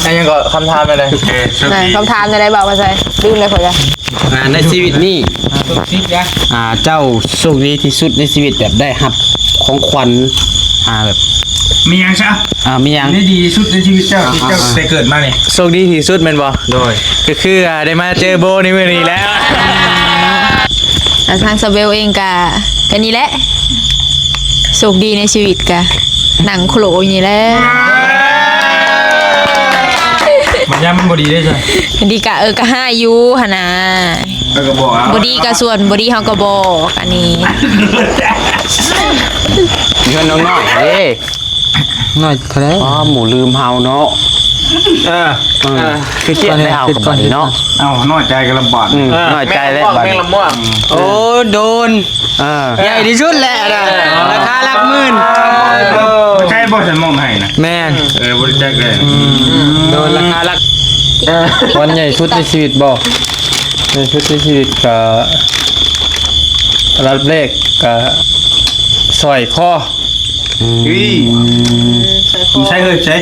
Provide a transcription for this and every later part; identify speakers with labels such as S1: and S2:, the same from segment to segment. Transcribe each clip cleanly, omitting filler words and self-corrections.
S1: อันยังก็คำถามอะไร
S2: คำถามอะไรบอกมาใส่ลืมเลยคนละ
S3: ในชีวิตนี้เจ้าโชคดีที่สุดในชีวิตแบบได้รับของขวัญแบบ
S4: มียังใช่
S3: มียัง
S4: นี่ดีที่สุดในชีวิตเจ้าที่เจ้าได้เกิดมาเนี่ย
S1: โชคดีที่สุดแม่นบ่
S4: โดย
S1: ก็คือได้มาเจอโบในมื้อนี้แล้ว
S2: ทางสเบลเองกะนี่แหละโชคดีในชีวิตกะหนังโคลอย่างนี้แหละ
S4: มันยังมันบดีได้ใช่
S2: ดีกะกะห้ายูหนะ
S4: ก็บอก
S2: บดีกะส่วนบดีเฮาก็บอกอันนี้
S3: เงินน้อยเด้น้อยเท่าไหร่หมูลืมเฮาเนาะคือเจ็บได้เฮากับบัดนี้เนาะ
S4: น้อยใจกันลำบาก
S3: น้อยใจแล้ว
S1: บัดนี้
S3: โอ้โดนใหญ่ที่สุดแหละนะราคาหลักหมื่น
S4: ใช่บ่ฉันมองให้นะ
S3: แม่น
S4: บริจาคเลย
S3: โดนราคาหลักวันใหญ่สุดในชีวิตบ่ในชุดในชีวิตกับรับเลขกับสอยคอ
S4: ใช่ใช่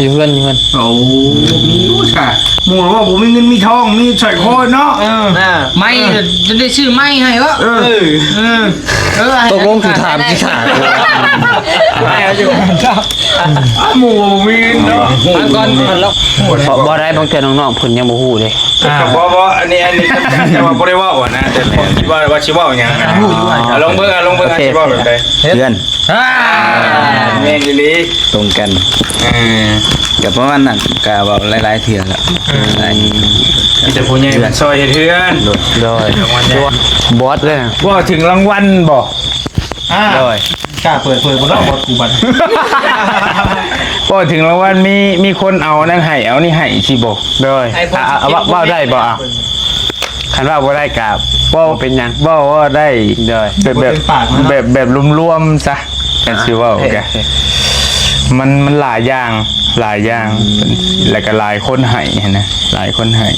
S3: อยู่เพื่อน
S4: โอ้ใช่หมูว่าผมมีเงินมีทองมีใส่คอเนาะ
S1: ไม่จะได้ชื่อไม่ให้วะ
S3: ตกลงคือถามกี่ถาม
S4: ไม่เอาอยู่หมูมีเงินเนาะ
S1: ก่อนแล้ว
S3: บ่ได้บางเทื่อน้องๆเพิ่นยังบ่ฮู้เด้
S4: บ่อันนี้แต่ว่าบ่ได้ว่านะแต่คิดว่าสิว่าหยังลองเบิ่งสิว่าแบบใด
S3: เพื่อน
S4: แม่นอีหลี
S3: ตรงกันกับประมาณนั้นก็เว้าหลายๆเทื่อแล้ว
S4: มีแต่ผู้ใหญ่ซอยเฮ็ดเฮือน
S3: โดยบอสเลย
S4: ว่าถึงรางวัลบ่
S3: โดย
S4: กล้าเปิดบ่รอบ่กูบัดพอถึงรางวัลมีคนเอานั่นให้เอานี่ให้สิบ่
S3: โดยว่าได้บ่คันว่าบ่ได้กะว่าเป็นหยังว่าได้โดยแบบรวมๆซะกันสิว่าโอเค
S4: มันหลายอย่างแล้วก็หลายคนให้นะหลายคนให้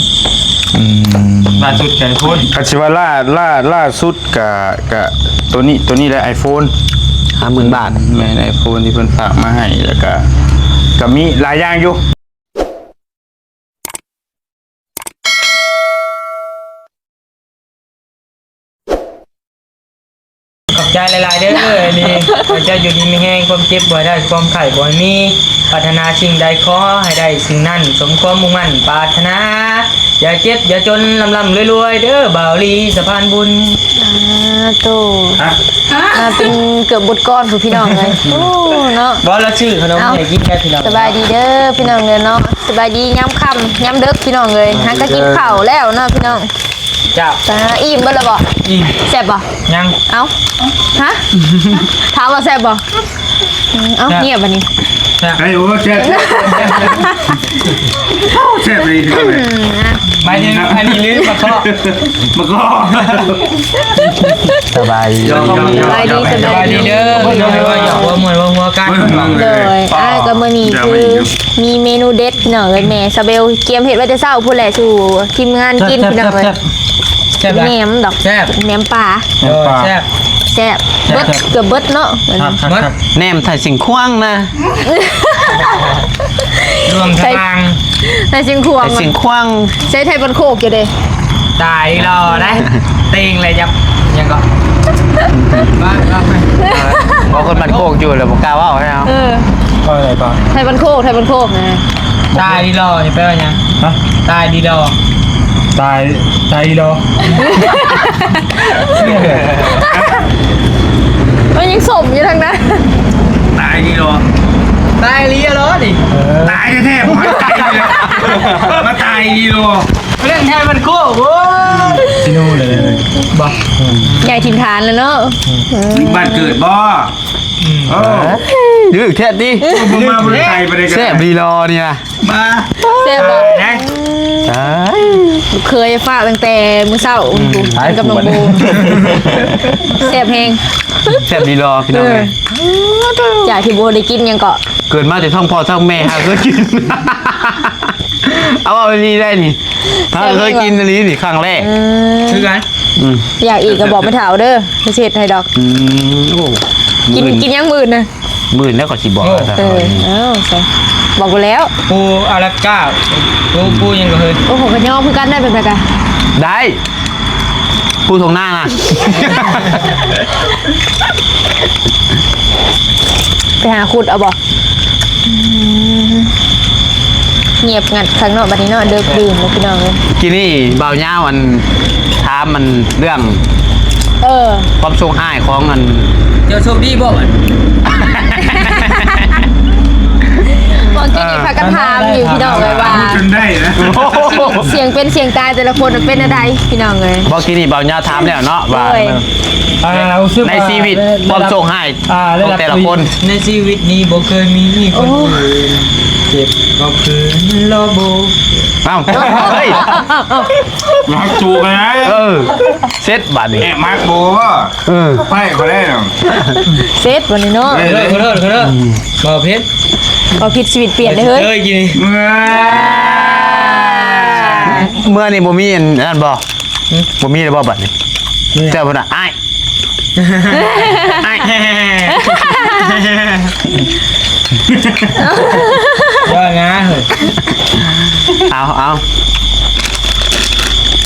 S4: ล่าสุดแข่งคนคัชิว่าล่าสุดกับตัวนี้แหละ iPhone
S3: 50,000 บาท
S4: แม่น iPhone ที่เพิ่นฝากมาให้แล้วก็มีหลายอย่างอยู่
S1: ขอบใจหลายๆเด้อนี่มันจะอยู่ดีมีแห้งความเจ็บบ่ได้ความไข้บ่มีปรารถนาสิ่งใดขอให้ได้สิ่งนั้นสมความมุ่งมั่นปรารถนาอย่าเจ็บอย่าจนลำรวยๆเด้อบ่าวลีสะพานบุญ
S2: โตเป็นเกือบบทก้อนพี่น้องเลยโอ้เนาะ
S1: บ่ละชื่อขนมให้กินแค่พี่น้อง
S2: สบายดีเด้อพี่น้องเลยเนาะสบายดีย้ำค่ำย้ำเด็กพี่น้องเลยหาก็กินข้าวแล้วเนาะพี่น้อง
S1: จ้า
S2: อิ่มบ่ละบ่
S1: อิ่ม
S2: แซ่บบ่
S1: ยัง
S2: เอ้าฮะถามว่าแซ่บบ่เอ้าเงียบบัดนี้
S4: ไอ้โอ้แซ่บแซ่บเลยทีเดียว
S1: ไม่ใช่อันนี้ลืมมาข้อ
S3: สบายดี
S2: เด้อ
S1: ว่าอย่าว่าเหมือนว่าหัวกัน
S2: เลยก็มื้อนี้คือมีเมนูเด็ดพี่น้องเลยแม่ซาเบลเกียมเฮ็ดไว้แต่เช้าพุ่นแหละสู่ทีมงานกินพี่น้องเลยแหนมดอกแหนมปลาแซ่บเบิดเกือบเบิดเนาะ
S3: แหนมใส่สิ่งควางนะ
S1: รวมทาง
S2: ใส่สิ่งควางใช้ไทยบันโคกอยู่เด้
S1: ตายรอได้เต็งเลยยังก็บ้า
S3: บางคนมันโคกอยู่แล้วบอกกล้าว่าใช่ไหม
S4: ก็อะไรป่ะ
S2: ไทยบันโคกนะ
S1: ตายดีรอจะแปลว่าไงตายดีรอ
S4: ตายดีรอ
S2: มันยังสมอยู่ทั้งนั้น
S4: ตายดีรอ
S1: ตายลีรอดิ
S4: ตายแท้ๆผมตายเลยมาตายดีรอ
S1: เล่นแทนมันโค้โว้
S4: ที่นู่นเลย
S1: บ่
S2: ใหญ่ถิ่นฐานเลยเนาะ
S4: บ้านเกิดบ่
S3: ดื้อแค่ดิ
S4: มาบริไทยไปเลยกัน
S3: แซ่บดีรอเนี่ย
S4: มา
S2: แซ่บบ่
S3: ใช่
S2: เคยฝากตั้งแต่มื้อเช้ากับน้องบูแซ่บแฮง
S3: แซ่บดีรอพี่น้อง
S2: อยากที่โบได้กินยังเกาะ
S3: เกิดมาแต่ท้องพ่อท้องแม่หาเคยกินเอาอันนี้ได้นี่ถ้าเคยกินอันนี้นี่ครั้งแรก
S1: คือกัน
S2: อยากอีกก็บอกไม่ถาวเด้อเช็ดให้ดอกกินยังมื่นนะ
S3: มื่นแล้วก็สิบอก
S2: ใช่ บอกกูแล้ว
S1: ปูอาราก้าปูยังก็เฮ้ย
S2: โอ้โหกันย่อคือกันได้เป็นไงกัน
S3: ได้พูดตรงหน้านะ
S2: ไปหาขุดเอาบอกเงียบงัดข้างนอกบัดนี้เนาะเดิกดื่มเลยพี่น้องเลย
S3: กินนี่เบาเน่ามันท้ามมันเรื่อง ความโชคห้ายของมัน
S1: เดี๋ยวโชคดีบ่
S2: บอกกินอีกพักกระทามอยู่พี่น้องเลยว่า
S4: จนได้นะ
S2: เสียงเป็นเสียงตายแต่ละคนเป็นอะไรพี่น้องเลย
S3: บอกกินนี่เบาเน่าท้ามแล้วเนาะว่าในชีวิตความโชคห้ายของแต่ละคน
S1: ในชีวิตนี้บ่เคยมีคนอื่นเจ็บก็คือโลโบ
S3: เอ้าเฮ้ย
S4: มักจูกันนะ
S3: เซตบัตรนี่
S4: แอบมักโบไพ่เขาได้หรอ
S2: เซตวันนี้เนาะ
S1: เขาเลิกบ่เพชร
S2: พอผิดชีวิตเปลี่ยนเลยเฮ้ย
S1: เอ้ยกิน
S3: เมื่อนี่บ่มีอันนั่นบ่บ่มีเลยบ่บัตรนี่เจ้าพุ่นน่ะอ้ายอ้าย
S1: ว่าไงเฮ้ย
S3: เอา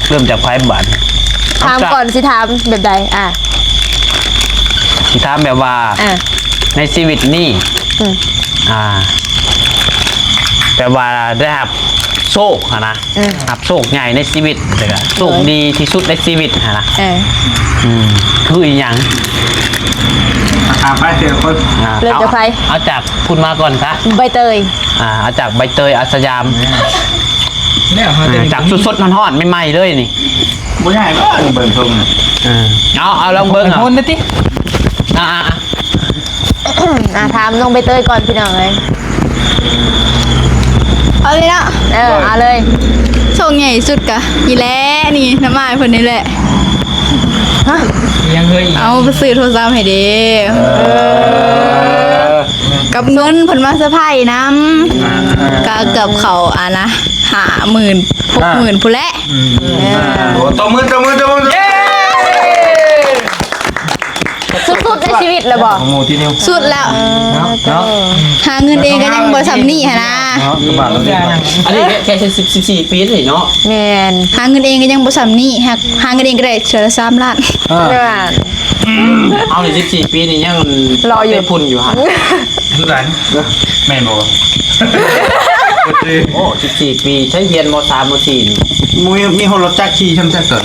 S3: เริ่มจากไพ่บัตร
S2: ถามก่อนสิถามแบบใด
S3: ที่ถามแบบว่าในชีวิตนี่แบบว่าได้รับโชคนะรับโชคใหญ่ในชีวิตแต่ก็โชคดีที่สุดในชีวิตนะคืออีหยัง
S4: ไปเสียคน
S2: เริ่มจากใคร
S3: เอาจากพูดมาก่อนซะ
S2: ใบเตย
S3: เอาจากใบเตยอาสยาม
S1: เนี่ยเขาจะ
S3: จากสดๆฮอนๆใหม่ๆเลยนี่
S4: บ่ใหญ่ป่ะเบิ่งทรง
S3: เอาลองเบิ้งอ่ะ
S1: คนนะติ
S2: ถามน้องใบเตยก่อนพี่น้องเลย
S5: เอาเลยเนาะ
S2: เอาเลย
S5: โชคใหญ่สุดกะอีแล้นี่น้ำมายคนนี้แหละ
S1: ยังเฮ้ย
S5: เอาไปซื้อโทรศัพท์ให้เด้กับเงินผลมาเซอร์ไพรส์น้ำก็เกือบเขานะ50,000 60,000ผู้นแหละ
S4: ตบมือ
S2: สุดๆในชีวิตเลยบอก
S4: โมที่นิ้ว
S5: สุดแล้ว
S1: เนาะ
S5: หาเงินเองก็ยังบ่สำนี่หะนะ
S3: อันนี้แค่14 ปีเลยเนาะ
S2: แมน
S5: หาเงินเองก็ยังบ่สำนี่หาเงินเองก็ได้เชือละ3 ล้าน
S3: เอาใน14 ปีนี่ยัง
S2: รออยู่
S3: ได้พุ่นอยู่ฮะ
S4: ทุกท่านแม่นบ่
S3: โอ้14 ปีใช้เรียนม3ม4นี่
S4: มีคนรถจักรขี่ช่ำจักรก่อน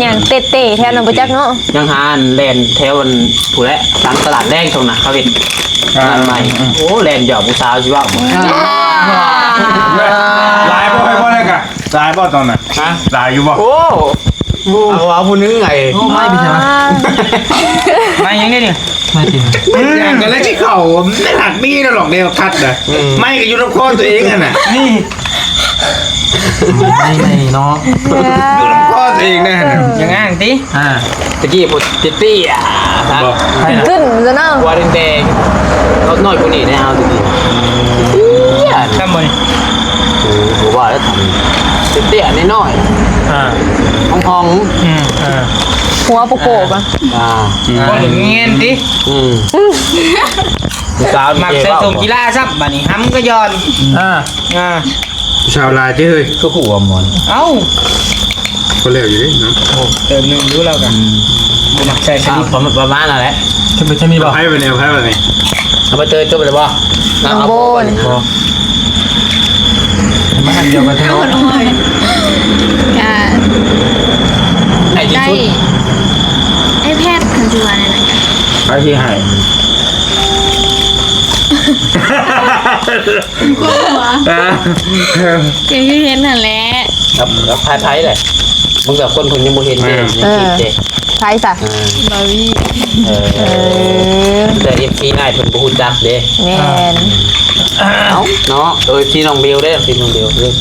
S2: อย่างเตะๆแทนน้องประจักษ์เนาะ
S3: ยังหาอันแลนแถวอันผู้และตามตลาดแดงตรงน่ะเขาเห็นงานใหม่โอ้แลนหยอกผู้สาวสิว่า
S4: ลายบ่ให้บ่ได้กะลายบ่ตอนน่ะลายอยู่บ่
S3: โอ้เอาผู้นึงไง
S1: โอ้ไม่ไปใช่ไหมไม่ยังได้เนี่ยไม่ติด
S4: อย่างกันแล้วที่เขาไม่หัดมีนะหรอกเดียวคัดนะไม่ก็อยู่ในคอตัวเองอ่ะน่ะ
S1: นี่ไม่เนาะ
S4: อยู่ในคอตัวเองนะ
S1: ยังไงติ
S3: ตะกี้พวกตี้อ่ะ
S4: บอก
S2: ขึ้นซะเนาะ
S3: วาเรนแดงเขาน้อยกว่านี้แน่เอาตะกี้
S1: ข้ามบน
S3: ผมว่าแล้วทำเตี้ยๆน้อยๆพอง
S2: หัวโปโกบ
S1: บนเงี้ยติ
S3: สาว
S1: หมักใส่ส่งกีฬาซับบัดนี้ห้ำก็ย้อน
S4: ชาวลายเจ้ย
S3: คือหัวหมอน
S1: เอ้า
S4: คนเร็วอยู่ดิเนาะ
S1: เติมนึงรู้แล้วกันหมักใส่สลิป
S3: ประมาณนั่นแหละ
S1: จะมีบ่
S4: ให้ไปแนวให้ไปนี่
S3: เอาไปเจอจบเลยป่ะ
S2: น้องโบน
S1: มาอันเดียวกันเถอะ
S5: ก็
S3: ไอ้ที่
S5: ได้
S3: ชุด
S5: ไอแพดคันสิว่าอะไรกัน
S4: ไปที่ให้
S5: เดี๋ยวพี่เห็นนั่นแหละ
S3: กับไพ่เลยมึงกับคนคนยังโมเห็นเด่นในคลิปเด่น
S2: ใช่สะ
S5: บาวี่
S3: แต่เอฟซีง่ายเป็นบูจักเด้
S2: แมน
S3: เนาะที่น้องเบลได้ที่น้องเบลด้วย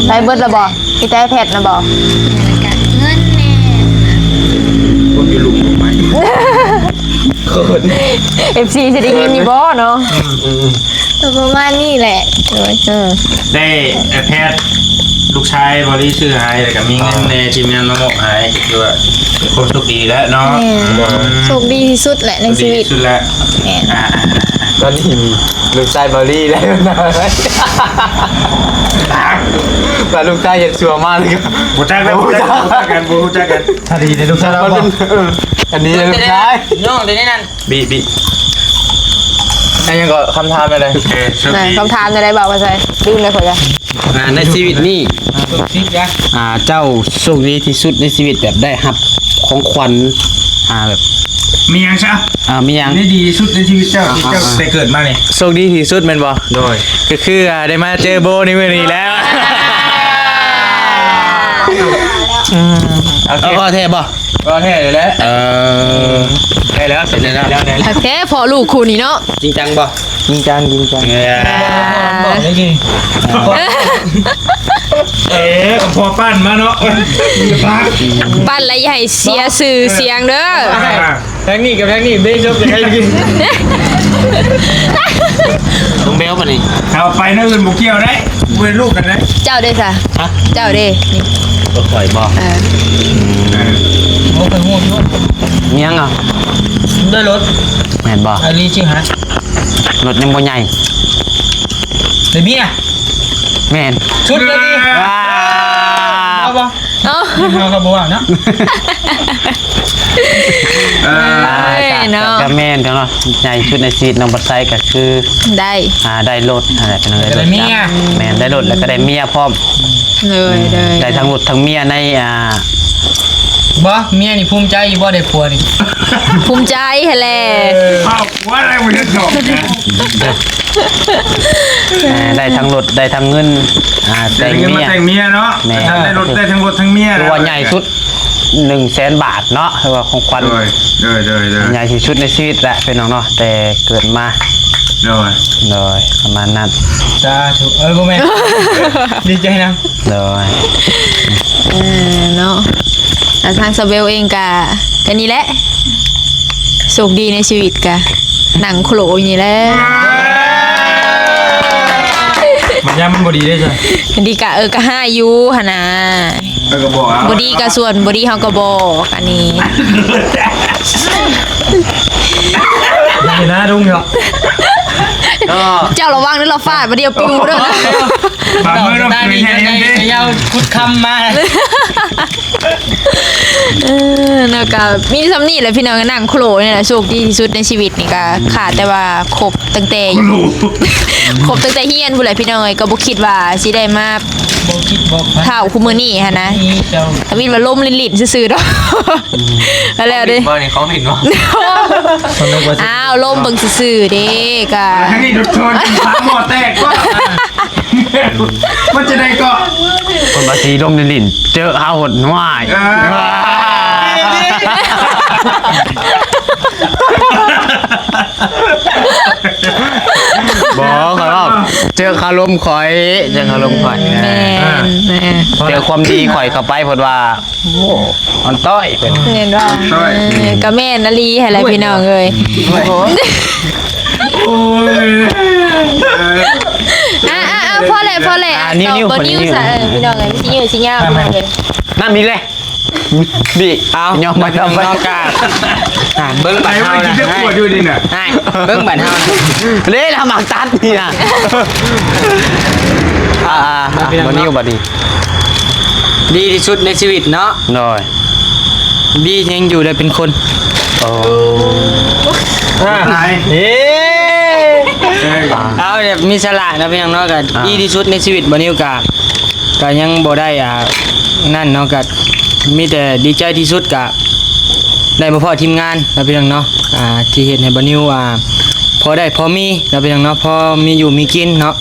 S2: ใช้เบิร์ดละบอกพี่ใช้แพทนะบอก
S5: เงินแน่
S4: คนอยู่ลุมไหม
S2: FC จะได้ยินอยู่บ่เนาะ
S5: ตัวประมาณนี้แหละโดย
S4: ได้แพทย์ลูกชายบริซื้อให้แต่ก็มีเงินในทีมงานน้องหมกให้คือว่าเป็นคนโชคดีแล้วเนาะ
S5: โชคดีที่สุดแหละในชีวิต
S4: สุดแล้ว
S5: แม่น
S3: ตอนนี้มีลูกชายบอลลี่แล้วนะแต่ลูกชายเห็นชัวมากเลย
S4: บูจักกันบูจักกัน
S1: ถ้าดีในลูกชายเรา
S3: มัน
S1: บ่
S3: เป็นอันนี้ลูกชาย
S1: น้องเดี๋ยวนี้นั่น
S4: บี
S3: อันยังก็คำถามอะไร
S4: โอเคโชค
S2: ไหน
S4: ดี
S2: คำถามอะไรบอกมาใส่ลืมเลยขอจ้ะ
S6: ในชีวิตนี่
S1: สุดทิศนะ
S6: เจ้าโชคดีที่สุดในชีวิตแบบได้รับของขวัญแบบ
S4: มียังใช่
S6: มีอย่าง
S4: นี่ดีสุดในชีวิตเจ้าที่เจ้าได้เกิดมาเนี่ย
S3: โชคดีที่สุดแม่นบ่
S4: โดย
S3: ก็คือได้มาเจอโบในมื้อนี้แล้วโอเค
S6: เอาข้อแท้บ่
S3: ก็แท้เลยแหละได้แล้วเสร็จแล้วได้แล้ว
S2: แท้พอลูกคุณนี่เนาะ
S6: จริงจังบ่
S3: จริงจัง
S1: บอกได้จริง
S4: พอปั้นมาเนาะพัก
S2: ปั้นและใหญ่เสียสื่อเสียงเด้อ
S1: ทั้งนี้กับทั้งนี้เบ้ชอบจะให้กิน
S6: ลุงเบลป่ะนี่
S4: เอาไปนั่นอื่นบุกเกี่ยวได้เว้นลูกกันได้
S2: เจ้าเด้อจ้ะเจ้าเด้นี่
S6: ก็ข่อยบ่
S1: โอ้เป็นห่วงด้วย
S6: มีหยังอ่ะ
S1: ด้วยรถ
S6: แม่นบ่
S1: อันนี้จริงฮะ
S6: รถยังบ่ใหญ่
S1: เดี๋ยวนี้นะ
S6: แม่น
S1: ชุดเลยดิ
S6: ว้า
S1: เอาปะ
S2: เอ้า
S1: เอากระบอกเนาะ
S2: เนาะ
S6: ก็แม่นเนาะใหญ่ชุดในชีวิตน้องบัดไซก็คือ
S2: ได้
S6: ได้รถอะไรเป็นอะไร
S1: แต่เมีย
S6: แม่นได้รถแล้วก็ได้เมียพร้อม
S2: เลยเลย
S6: ได้ทั้งรถทั้งเมียใน
S1: บ่เมียนี่ภูมิใจอยู่บ่ได้ผัวนี่
S2: ภูมิใจแหละ
S4: เอาว่าอะไรมันจะจบนะ
S6: ได้ทั้งรถได้ทั้งเงินแต่
S4: แต่
S6: ง
S4: เงิน
S6: เมี
S4: มาย แต่งเมียเนาะได้รถได้ทั้งรถทั้งเมีย
S6: ตัวใหญ่สุด100,000 บาทเนาะคือว่าของขวัญ
S4: โดย
S6: ใหญ่ที่สุดในชีวิตแหละเป็นน้องเนาะแต่เกิดมา
S4: โดย
S6: โดยประมาณนั้น
S1: จ้าถูกบ่แม่ดีใจนะ
S6: โดย
S2: เนาะแต่ทางสเบลเองกะนี่แหละโชคดีในชีวิตกะหนังโขลอย่างนี้แหละ
S1: มันยังมันบ่ดีได้จ้ะ
S2: ดีกะกะห้าอยู่หนนะ
S4: แล้วก็บอก
S2: บดีกะส่วนบดีเฮาก็บอกอันนี้
S1: นี่นะลุงเหรอ
S6: ก็
S2: เจ้าระวังนี่เราฟาดมาเดียวปิวเด้อ
S4: บางมือเรา
S1: ได้
S4: คุย
S1: นี่
S4: แค่
S1: ได้
S4: นี้ดิ
S1: ยาวคุดคำมา
S2: เนาะก็มีสำนี่แหละพี่น้องหนังโขลนี่แหละโชคดีที่สุดในชีวิตนี่ก็ขาดแต่ว่าครบตั้งแต่ครบตั้งแต่เฮียนผู้ใดพี่น้องเอ้ยก็บ่คิดว่าสิได้มา
S1: บ่คิดบ่
S2: เท่าคู่มือนี่ฮะนะ
S1: นี่เจ้า
S2: ทวินว่าล่มลิ้นๆซื่อๆเนาะแล้วเด้
S3: บ่นี่เขาเห็นบ่
S2: อ้าวล่มเบิ่งซื่อๆเด้ก็
S4: ทั้งนี้ดุดชนสามหม้อแตกก็มันจะได้ก็
S6: คนบาสีลมลิ่นเจอหาหดหวาย บอกเขาว่าเจอคารมข่อยเจอคารมข่อย
S2: แม่นแม่น
S6: เจอความดีข่อยเข้าไปเพราะว่าโอ้มันต้อยเป็น
S2: เห็นว่าก็แม่นนาลีให้แหละพี่น้องเอ้ย
S4: โอ้ย
S2: พอเลยบ่นิ้วซะพี่น้องเอ้ยสิยืดสิยาวพี่น้องเอ้ย
S6: นั่นมีเลยบีเอายอมมาทำนอกกาเบิ้ง
S4: ไหน
S6: บัตร
S4: ว่า
S6: เฮา
S4: กิน
S6: นะ
S4: จะปวดอยู่ดิน่ะ
S6: ให้เบิ้งบัตรเฮาเล่ทำหมักตัดนี่นะบันนี้บัดนี้
S1: ดีที่สุดในชีวิตเนาะ
S6: หน่อย
S1: ดีที่ยังอยู่ได้เป็นคน
S6: โอ้
S4: ไหน
S1: เอ๊เอาแบบมีสละนะพี่น้องเนาะก็ดีที่สุดในชีวิตบ่นิวก็ยังบ่ได้นั่นเนาะก็มีแต่ดีใจที่สุดก็ได้มาพอทีมงานนะพี่น้องเนาะที่เฮ็ดให้บ่นิวพอได้พอมีนะพี่น้องเนาะพอมีอยู่มีกินเนาะ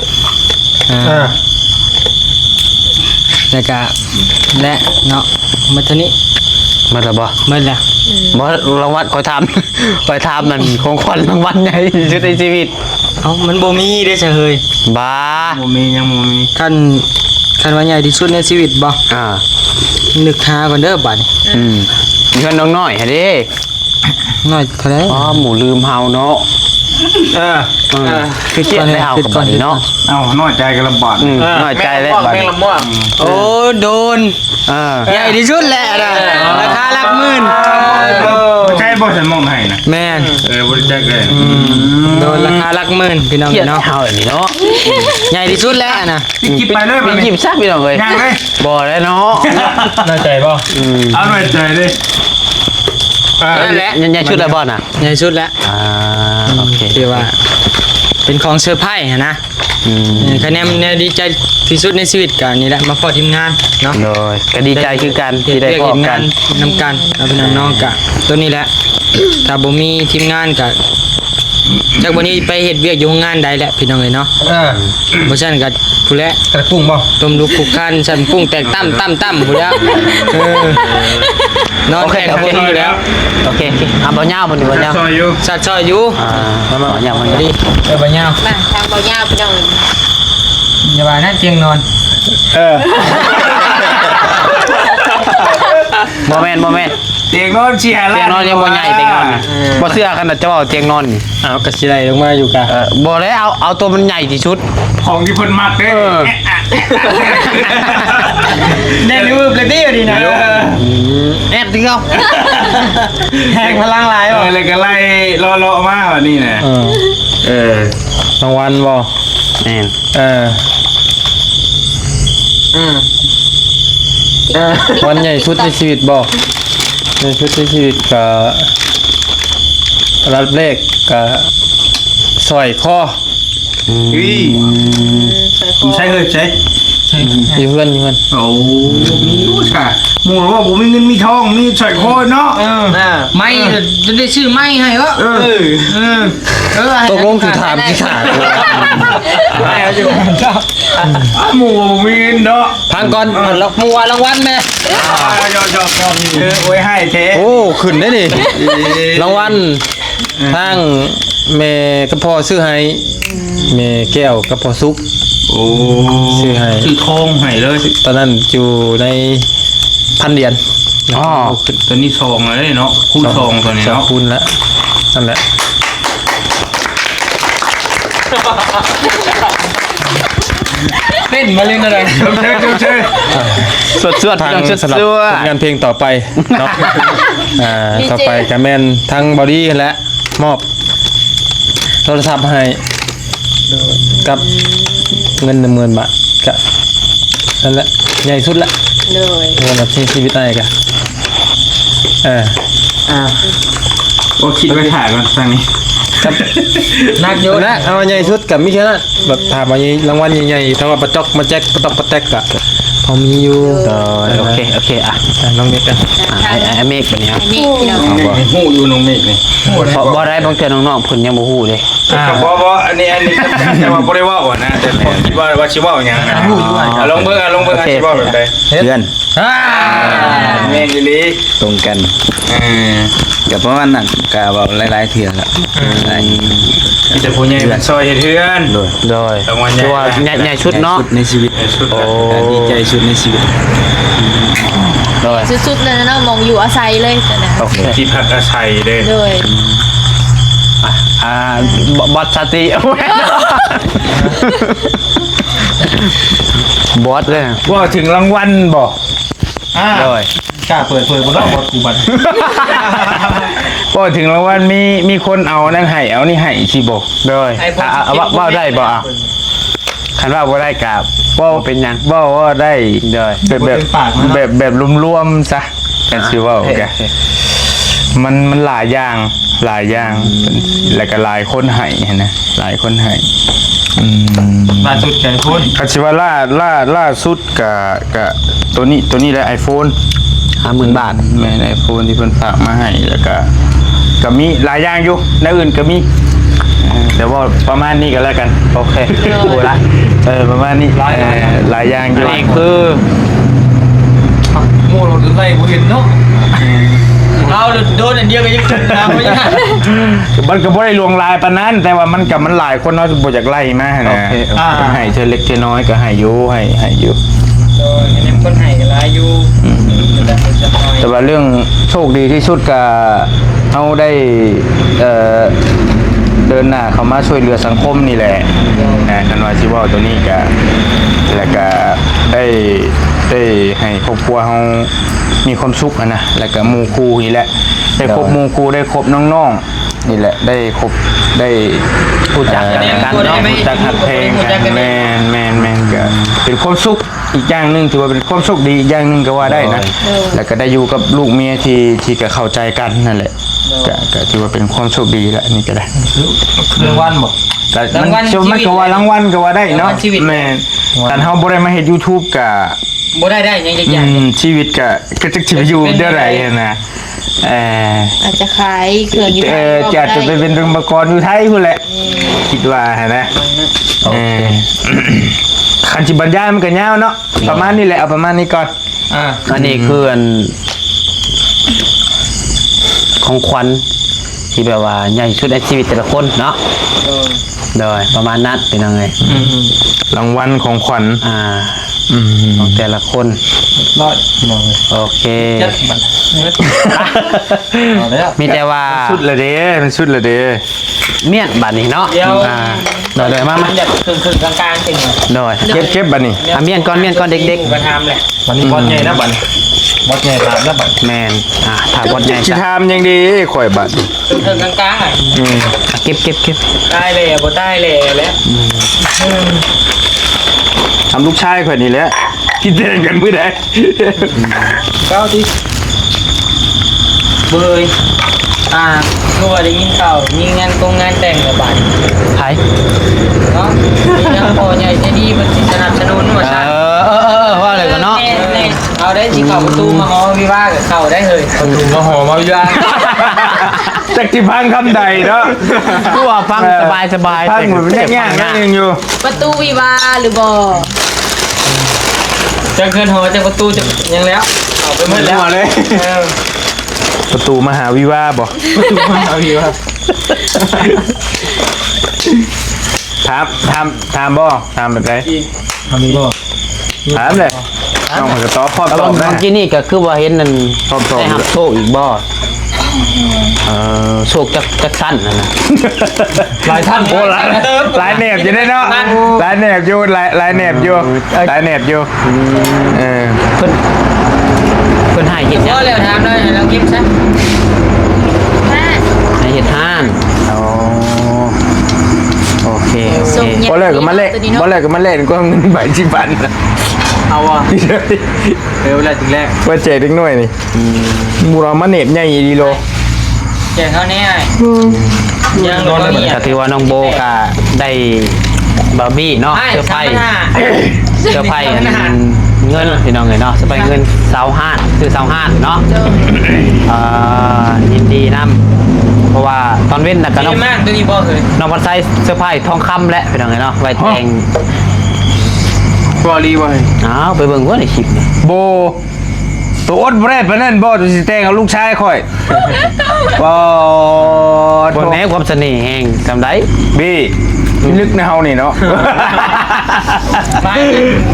S1: แล้วก็และเนาะมาเท่านี้
S6: มาแล้วบ่
S1: หมดแล้ว
S6: บ่รางวัลคอยทำ คอยทำมันของขวัญรางวัลใหญ่ที่สุดในชีวิต
S1: เอ้ามันบ่มีเด้ซะเฮ้ย
S6: บ้า
S4: โมมียังโมมี
S1: คันว่าใหญ่ที่สุดในชีวิตบ่ นึกหาก่อนเด้อบัดนี้
S6: เงินน้องน้อยฮะดิ
S1: น้อยเท่าไหร่
S6: อ๋อหมูลืมเฮาเนาะ
S3: คือเกียดได้เอากับบ่นี่เนาะ
S4: เอาน้อยใจกันลำบาก
S3: น้อยใจเลย
S6: บั
S3: บั
S6: ด
S3: ด
S6: แมงละม่วงโอ้โดนใหญ่ที่สุดแหละนะราคาหลักหมื่น
S4: ใช่บ่ฉันมองให้นะ
S6: แม่น
S4: บริจาคเลย
S6: โดนราคาหลักหมื่นพี่น้อง
S3: เกียด
S6: เนาะ
S3: เฮาอันนี้เนาะ
S6: ใหญ่ที่สุดแล้วนะ
S4: กินไปเลย
S3: มียิ้มซักพี่น้องเอ้ย
S4: ย่างเลย
S3: บ่ได้เนาะ
S1: น่าใจบ่
S4: เอาหน่อยใจเลย
S6: นั่นแหละ
S3: ใหญ่ชุดละบ่น่ะ
S6: ใหญ่สุดแล้ว
S3: โอเค
S6: ที่ว่า เป็นของเซอร์ไพรส์นะคะแนนเนี่ยดีใจที่สุดในชีวิตกันนี่แหละมาพอทีมงานเนาะ
S3: โดยก็ดีใจคือกันที่ได้
S6: เรียก
S3: พบ
S6: ทีม
S3: กั
S6: งาน นนำกันเอาเป็นน้องๆกะตัวนี้แหละถ้าบ่มีทีมงานกะจากวันนี้ไปเฮ็ดเวียกอยู่โรงงานใดแหละพี่น้องเอ้ยเนาะบ่ซั่นก็ผู้แล
S1: กระปุ้งบ่
S6: ต้มลูกคุกคันสั่นปุ้งแตกตั้มผู้แล้วนอนแข่งคนอยู่แล้ว
S3: โอเคเอาบ่ยาวบ่นี่บ่ยาว
S4: ซอยอยู่
S6: สัตว์ซอยอยู่
S3: บ่ยาวบ่ยาว
S6: ดี
S1: บ่ยาว
S2: มาทางเบายาวพี่น้อง
S1: อย่าว่านั่นเตียงนอน
S3: บ่แม่น
S4: เตียงนอนเชียร์
S3: เตียงนอนยังบ่ใหญ่เตียงนอนบ่เชื่อขนาดจะว่าเตียงนอนนี่
S1: อ้าวก็สิได้ลงมาอยู่กะ
S3: บ่ได้เอาตัวมันใหญ่ที่สุด
S4: ของที่เพิ่นมักเด้
S1: ได้รู้กันดีอยู่ดีนะ
S6: แอบที่เขา
S1: แหงพลังหลายบ่
S4: อะไรก็ไล่รอมาวันนี้นะ
S1: รางวัลบ่
S3: แม่น
S1: วันใหญ่สุดในชีวิตบ่ในชุดในชีวิตก็รับเลขก็สร้อยคอ
S4: ใช่เลยใช่
S1: อยู่เพื่อน
S4: โอ้มีรู้ค่ะหมู่ว่าผมมีเงินมีทองมีสอยคอเนาะ
S6: ไม่จะได้ชื่อไม่ให้วะ
S1: ตกลงคือถามที่ขาด
S4: หมู่ว่าผมมีเงินเนาะ
S1: พังก่อนล็อกมัวรางวัลแม่
S4: ยอมโอ้ยให้เท
S1: โอ้ขึ้นได้นี่รางวัลทางแม่ก็พอซื้อให้แม่แก้วก็พอซุก
S4: โอ้
S1: ซื้อให้
S4: ชื่อทองให้เลย
S1: ตอนนั้นอยู่ใน1,000 เหรียญ
S4: ตอนนี้ซองเลยเนาะคูณซองตอนนี้
S1: สอง
S4: เนาะ
S1: คูณแล้วนั่นแหละเต้นมาเล่นอะไร
S4: เชิญ
S3: สวดๆ
S1: ทาง
S3: พี่น้อง
S1: สำหรับ
S3: สว
S1: ผ
S3: ด
S1: ลงานเพลงต่อไปเนาะต่อไปกับแมนทั้งบอดี้และมอบโทรศัพท์ให้กับเงิน10,000 บาทก็นั่นแหละใหญ่สุดละ
S2: เลย
S1: เงินในชีวิตได้กัน
S4: โอ้คิดไว้ถ่ายก่อนทางนี้
S1: นักโยนนะเอาใหญ่สุดกับมิแค่นั้นแบบถามว่ารางวัลใหญ่ๆถ้าว่าประจอกมาแจ็คประตอกประแตกอะพอมีอยู่
S3: โอเคอ่ะ
S1: น้องเมกกัน
S3: ไอ้เมฆบัดนี้ครับ
S2: อันนี้พี่น้อง
S4: หูอยู่น้องเมฆนี่
S3: บ่ได้บางเทื่อน้องๆเพิ่นยังบ่ฮู้เด้
S4: เพราะอันนี้แต่ว่าบ่ได้ว่าก่อนนะแต่ผมคิดว่าชิว่าอย่างนั้นลองเบิ่งชิว่าแบบใด
S7: เพื่อน
S4: แม่นดี
S7: ตรงกันกับเพราะว่านั่นกะว่าหลายๆเถื่อละหลาย
S4: มีแต่ผู้ใหญ่ซอยเทือน
S7: โดย
S3: โดย
S4: รางวัลใหญ่
S3: คือว่าใหญ่ชุดเนาะ
S7: สุดในชีวิต
S4: สุด
S7: ก็ดีใจสุดในชีวิต
S3: โดย
S2: สุดๆเลยนะเนาะมองอยู่อาศัยเลยแต่นะ
S3: โอเค
S4: ที่พักอาศัยเด้
S2: เลย
S3: บอสสติ บอสเลย
S4: ว่าถึงรางวัลบ่
S3: โดย
S1: กล้าเปิดบ่ต้องบดกูบัด
S4: ว่าถึงรางวัลมีคนเอานั่นให้เอานี่ให้สิบ่
S3: โดยว่าได้บ่อ่ะคันว่าบ่ได้กราบว่าเป็นหยัง
S4: ว่าได้
S3: โดย
S4: แบบรวมๆซะกันสิว่าโอเคมันหลายอย่างแล้วก็หลายคนให้นะหลายคนให้
S1: ล่าสุดแข่งคุณ
S4: คันสิว่าล่าสุดกับตัวนี้แหละ iPhone
S3: 50,000 บาท
S4: แม่น iPhone ที่เพิ่นฝากมาให้แล้วก็มีหลายอย่างอยู่ในอื่นก็มีแต่ว่าประมาณนี้ก็แล้วกันโอเคพูดละประมาณนี้หลายอย่างอยู่
S3: นี่คือ
S1: โม่รถไฟกูเห็นเนาะเอาโดนอันเดียวก็ยังน้ำไม่ยัง
S4: มันก็บ่ได้ลวงลายปานนั้นแต่ว่ามันหลายคนเนาะบ่อยากไล่มานะให้เธอเล็กเธอน้อยก็ให้อยู่ให้อยู่
S1: โดยนี่คนให้กันหลายอยู่
S4: แต่ว่าเรื่องโชคดีที่สุดก็เอาได้ เดินหน้าเข้ามาช่วยเหลือสังคมนี่แหละกันว่าสิเว้าตัวนี้ก็แล้วก็ได้ให้ครอบครัวเฮามีความสุขอะนะแล้วก็หมู่คู่นี่แหละได้ครบหมู่คู่ได้ครบน้องๆนี่แหละได้ครบได้รู้จักกันเนาะรู้จักหักเพลงกันแม่นก็เป็นความสุขอีกอย่างหนึงถือว่าเป็นความโชคดีอีกอย่างหนึงก็ว่าได้นะแล้วก็ได้อยู่กับลูกเมียที่ก็เข้าใจกันนั่นแหละก็ถือว่าเป็นความโชคดีแหละนี่ก็ได้
S1: รางวัลบ่
S4: แต่มันก็ว่ารางวัลก็ว่าได้เนาะแม่นแต่เฮาบ่ได้มาเฮ็ด YouTube ก็
S6: บ่ได้ยังจะอย่าง
S4: ชีวิตก็จะสิไปอยู่เด้อไรนะ
S5: อาจจะขายเครื่องอยู่ไทย
S4: จะไปเป็นรังกรอยู่ไทยพุ่นแหละคิดว่านะคันสิบรรยายมันก็ยาวเนาะประมาณนี้แหละเอาประมาณนี้ก่อน
S3: อันนี้คืออันของขวัญที่แบบว่าใหญ่สุดในชีวิตแต่ละคนเนาะโดยประมาณนั้นเป็นยังไง
S4: รางวัลของขวัญ
S3: ของแต่ละคน
S1: ร้อย
S3: โอ
S1: พี่น้อง
S3: เค
S1: เอาแล้ว
S3: มีแต่ว่า
S4: สุดละเด้มันสุดละเด้
S3: เมียนบัดนี้เนาะ
S6: เดี๋ยว
S3: โดยมา
S6: มันจะครึ่งกลางๆจริงเหรอ
S3: โดย
S4: เก็บบัดนี้
S3: เมียนก่อนเด็ก
S6: กระทำแหละ
S1: วันนี้บอสใหญ่นะบัดบอสใหญ่ถามนะบัด
S3: ๆแมนถ้าบดใหญ่
S4: สิ
S3: จ้ะ
S4: ถามยังดีข่อยบัด
S6: ครึ่งกลางๆอ่ะ
S3: เก็บ
S6: ได้เลยบ่ได้เลยแล้ว
S4: ทำลูกชายข่อยนี่แหละคิดเองกันมื้อใด
S6: ก้าวดิเบยก็ว่าได้ยินข่าวมีงานแต่งระบาด
S3: ไผ
S6: เนาะมียังพอใหญ่ใจดีมันสิสนับสนุนว่าซั่น
S3: ว่าอะไรกันเนาะ
S6: เอาได้สิเข้าประตูมาฮอวิวากับเข้าได้เลย
S1: ถุงกระหอมาอยู่อ่ะ
S4: จักสิพังคำใดเนาะ
S3: คือว่าฟังสบาย
S4: พังเหมือนแง่ๆนั่นยังอยู่
S5: ประตูวิวาหรือบ่
S6: จะเกินหอจะประตูจะยังแล้วเอาไปหมดแล้ว
S4: เลย ประตูมหาวิวาบ่
S1: เอาพี่ว่า
S4: ถามบ่ถามแบบไหน
S1: ทำนี้บ่
S4: ถามเลยน้องจะตอบพร้อม
S3: แล้ว
S4: ตอบ
S3: เมื่อกี้นี่ก็คือว่าเห็นนั่น
S4: พร้อมตอบ
S3: ได้หับโชคอีกบ่โชคจักสั้นนะ
S1: หลายท่าน
S4: โอ้หลายแหนบอยู่ได้เนาะหลายแหนบอยู่หลายแหนบอยู่หลายแหนบอยู่
S3: เพิ่นให้เห็ด
S6: ก็แล้วถามเลยเราเก็บซะ
S3: ให้เห็ดห้านโอเค
S4: บ่เลิกก็มาเล่นบ่เลิกก็มาเล่นก็เงินใบที่บัน
S6: เอาอ่ะเร็วแล้วถึงแรก
S4: ว่าเจ๊เด็กน้อยนี่มูเรามาเน็บใหญ่ดีโล
S6: แจกเท่านี้ไอ้ยังโดนเลย
S3: ก็ถือว่าน้องโบก็ได้บาร์บี้เนาะเสื้อไผ่เงินพี่น้องเลยเนาะเสื้อไผ่เงิน25คือ25เนาะยินดีนำเพราะว่าตอนเว้นน่ะก็น้อง
S6: มากตัวนี้บ่เคย
S3: น้องพันไซเสื้อไผ่ทองคำและพี่น้องเลยเนาะไว้แต่ง
S4: บอลีบ่
S3: ไปเบิ่งว่าในคลิปนี่
S4: โบตัวอ้นบ่ได้ปานนั้นบ่ตัวสิแต่งกับลูกชายข่อยบ่
S3: บนแม้ความเสน่ห์แห่งจำได้
S4: บี้ลึกในเฮานี่เนาะ
S6: ไป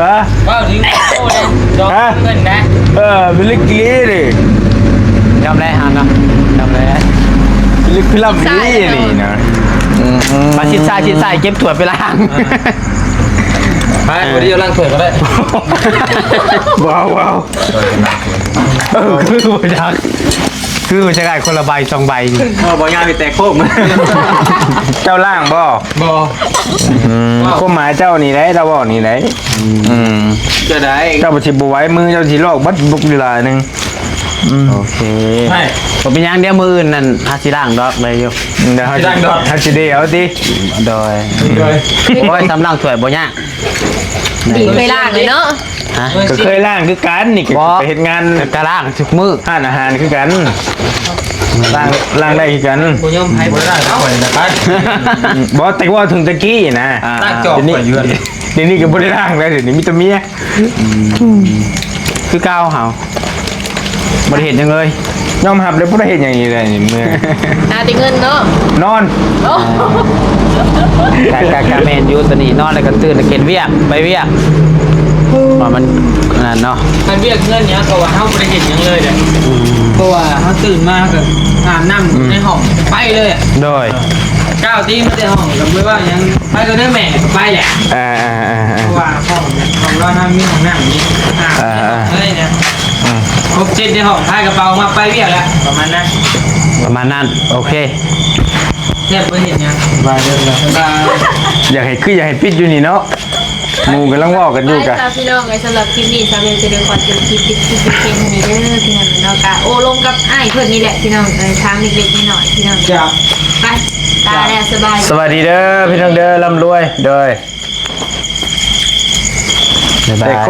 S4: ฮะ
S6: ว้าวถึงโอ้เลยดอกเงินนะ
S4: เป็นลึกกี้ดิ
S3: ยอมแล้วฮะเนาะยอมแล้ว
S4: เป็นลึกพิลัมนี่นี่นะ
S3: มาชิดซ้ายเก็บถั่วไปล้าง
S1: ไปวันนี้เราล้างถ้วยก็ได้
S4: ว้าว
S3: คือบ่จักคือมันจะได้คนละใบ2ใบ
S1: บ่งานไปแตกโคก
S4: เจ้าล่างบ่
S1: บ่
S4: ก็หมายเจ้านี่ได้เราบ่นี่ได้
S1: จะได้
S4: เจ้าบ่สิบ่ไหวมือเจ้าสิลอกบัดบุกเวลานึง
S3: โอเค
S1: ใช่
S3: ผมเป็นยังเดียวมืออื่นนั่นหาสิล้างดอกเลยอยู่
S4: เดี๋ยวเฮาสิได้เอาติ
S3: โดย
S1: เลย
S3: โอ้ยสำลังถ้วยบ่ยาก
S5: ดีเคยล่างเลยเนาะ
S3: ฮะ
S4: ก็เคยล่างคือกันนี่ก็ไปเฮ็ดงาน
S3: กะล้างทุกมื้อ
S4: ร้านอาหารคือกันล่างได้คือกัน
S6: ผู้ยมให้บ่ได้
S1: ถ้วยนะไป
S4: บ่แต่ว่าถึงตะกี้นะ
S1: ตั้งจอบไปเยือน
S4: เดี๋ยวนี้ก็บ่ได้ล่างแล้วเดี๋ยวนี้มีแต่เมีย
S3: คือก้าวเฮาบ่ได้เห็นจังเลย
S4: ยอมรับเลยบ่ได้เฮ็ดหยังนี่เลยนี่เมื่อ
S5: ติเงินเนาะ
S4: นอน
S3: กะแม่นอยู่ตอนนี้นอนแล้วก็ตื่นแล้วเก็บเวียกไปเวียกว่ามันนั่นเนาะ
S6: มันเรียกเงินเนี้ยก็ว่าเฮาบ่ได้เห็นหยังเลยเด้เพราะว่าเฮาตื่นมาก็อาบน้ำในห้องไปเลย
S3: โดย
S6: ก้าวตีมาแต่ห้องกับมือว่ายังไปก็ได้แม่ก็ไปแหละเพราะว่าห้องเราทำมีห้องนั่งนี่เลยนะครบ7ในห้องพายกระเป๋ามาไปเวียกแล้วประมาณนั้น
S3: โอเค
S6: แทบไม่เห็นยังบายเดินเลยบาย
S3: อยากให้ปิดอยู่นี่เนาะหมู่กำลังว่ากันอยู่กะ
S2: ไปพี่น้องสำหรับคลิปนี้ซาเบลจะเดินขอจบคลิปเพียงนี้เด้อพี่น้องเนาะกะโอ้ลงกับอ้ายเพิ่นนี่แหละพี่น้องทางเล็กๆน้อยๆพี่น้อง
S6: จับ
S2: ไปตาแล้วสบาย
S3: สวัสดีเด้อพี่น้องเด้อร่ำรวยเด้อ
S7: บ๊ายบา
S3: แต่
S7: ย
S3: โค